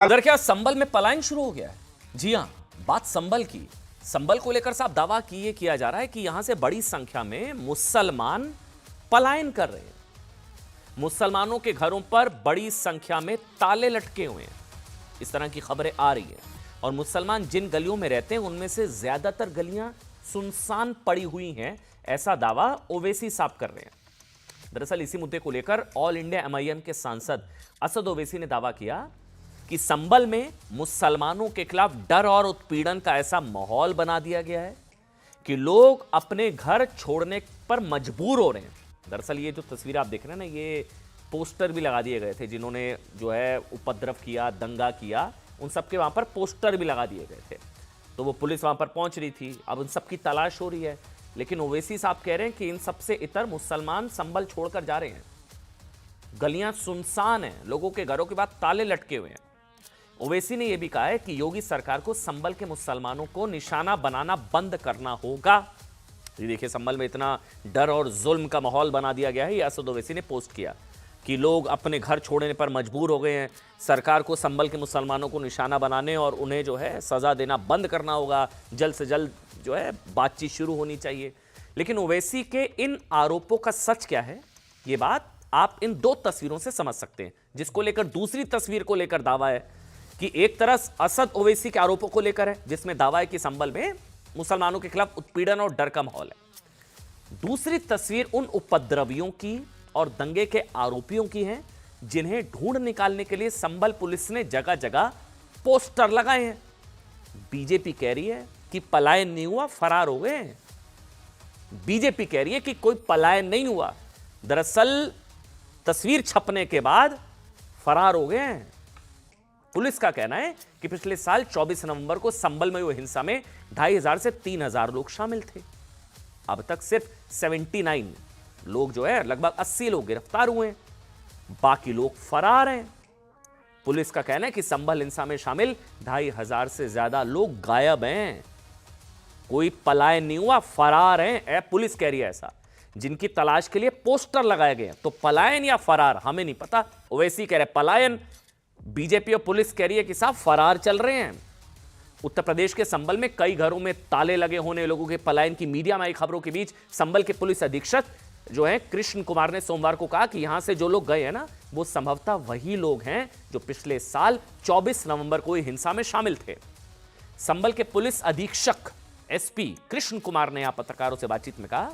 अगर क्या संबल में पलायन शुरू हो गया है? जी हां, बात संबल की। संबल को लेकर साहब दावा किया जा रहा है कि यहां से बड़ी संख्या में मुसलमान पलायन कर रहे हैं। मुसलमानों के घरों पर बड़ी संख्या में ताले लटके हुए हैं, इस तरह की खबरें आ रही हैं। और मुसलमान जिन गलियों में रहते हैं उनमें से ज्यादातर गलियां सुनसान पड़ी हुई हैं, ऐसा दावा ओवैसी साहब कर रहे हैं। दरअसल इसी मुद्दे को लेकर ऑल इंडिया एमआईएम के सांसद असद ओवैसी ने दावा किया कि संबल में मुसलमानों के खिलाफ डर और उत्पीड़न का ऐसा माहौल बना दिया गया है कि लोग अपने घर छोड़ने पर मजबूर हो रहे हैं। दरअसल ये जो तस्वीर आप देख रहे हैं ना, ये पोस्टर भी लगा दिए गए थे। जिन्होंने जो है उपद्रव किया, दंगा किया, उन सबके वहां पर पोस्टर भी लगा दिए गए थे। तो वो पुलिस वहां पर पहुंच रही थी, अब उन सबकी तलाश हो रही है। लेकिन ओवैसी साहब कह रहे हैं कि इन सबसे इतर मुसलमान संबल छोड़कर जा रहे हैं। गलियां सुनसान हैं, लोगों के घरों के बाद ताले लटके हुए हैं। ओवैसी ने यह भी कहा है कि योगी सरकार को संबल के मुसलमानों को निशाना बनाना बंद करना होगा। ये देखिए, संबल में इतना डर और जुल्म का माहौल बना दिया गया है। ये असद ओवैसी ने पोस्ट किया कि लोग अपने घर छोड़ने पर मजबूर हो गए हैं। सरकार को संबल के मुसलमानों को निशाना बनाने और उन्हें जो है सजा देना बंद करना होगा। जल्द से जल्द जो है बातचीत शुरू होनी चाहिए। लेकिन ओवैसी के इन आरोपों का सच क्या है, ये बात आप इन दो तस्वीरों से समझ सकते हैं। जिसको लेकर दूसरी तस्वीर को लेकर दावा है कि एक तरफ असद ओवैसी के आरोपों को लेकर है, जिसमें दावा है कि संबल में मुसलमानों के खिलाफ उत्पीड़न और डर का माहौल है। दूसरी तस्वीर उन उपद्रवियों की और दंगे के आरोपियों की है जिन्हें ढूंढ निकालने के लिए संबल पुलिस ने जगह जगह पोस्टर लगाए हैं। बीजेपी कह रही है कि पलायन नहीं हुआ, फरार हो गए हैं। बीजेपी कह रही है कि कोई पलायन नहीं हुआ, दरअसल तस्वीर छपने के बाद फरार हो गए हैं। पुलिस का कहना है कि पिछले साल 24 नवंबर को संबल में हुई हिंसा में 2500 से 3000 लोग शामिल थे। अब तक सिर्फ 79 लोग जो है, लगभग 80 लोग गिरफ्तार हुए हैं, बाकी लोग फरार हैं। पुलिस का कहना है कि संबल हिंसा में शामिल 2500 से ज्यादा लोग गायब हैं। कोई पलायन नहीं हुआ, फरार हैं। पुलिस कह रही है ऐसा। जिनकी तलाश के लिए पोस्टर लगाए गए हैं, तो पलायन या फरार हमें नहीं पता। ओवैसी कह रहे पलायन, बीजेपी और पुलिस कह रही है कि साहब फरार चल रहे हैं। उत्तर प्रदेश के संबल में कई घरों में ताले लगे होने, लोगों के पलायन की मीडिया में आई खबरों के बीच संबल के पुलिस अधीक्षक जो है कृष्ण कुमार ने सोमवार को कहा कि यहां से जो लोग गए हैं ना, वो संभवतः वही लोग हैं जो पिछले साल 24 नवंबर को हिंसा में शामिल थे। संबल के पुलिस अधीक्षक एसपी कृष्ण कुमार ने यहां पत्रकारों से बातचीत में कहा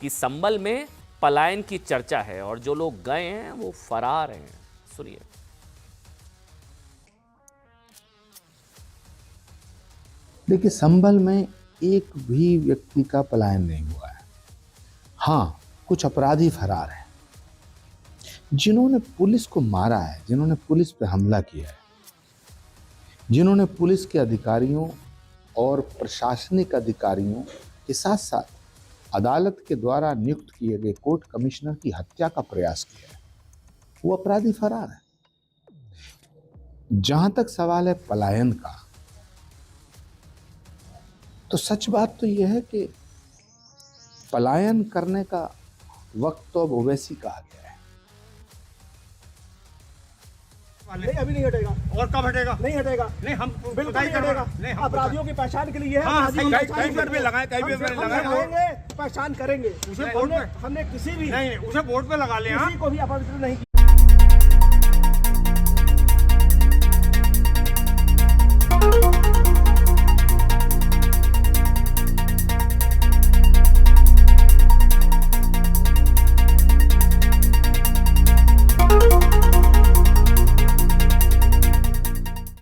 कि संबल में पलायन की चर्चा है और जो लोग गए हैं वो फरार हैं। सुनिए। देखिए, संबल में एक भी व्यक्ति का पलायन नहीं हुआ है। हाँ, कुछ अपराधी फरार हैं। जिन्होंने पुलिस को मारा है, जिन्होंने पुलिस पर हमला किया है, जिन्होंने पुलिस के अधिकारियों और प्रशासनिक अधिकारियों के साथ साथ अदालत के द्वारा नियुक्त किए गए कोर्ट कमिश्नर की हत्या का प्रयास किया है, वो अपराधी फरार है। जहां तक सवाल है पलायन का, तो सच बात तो यह है कि पलायन करने का वक्त तो अब ओवैसी का आ गया है। नहीं, अभी नहीं हटेगा। और कब हटेगा? नहीं हटेगा। नहीं, हम बिल्कुल नहीं हटेगा। नहीं, अपराधियों की पहचान के लिए है। हाँ, कई बार भी लगाए, कई बार लगाएंगे, पहचान करेंगे। उसे बोर्ड पे हमने किसी भी नहीं, उसे बोर्ड पे लगा ले। किसी को भी अपवित्र नहीं किया।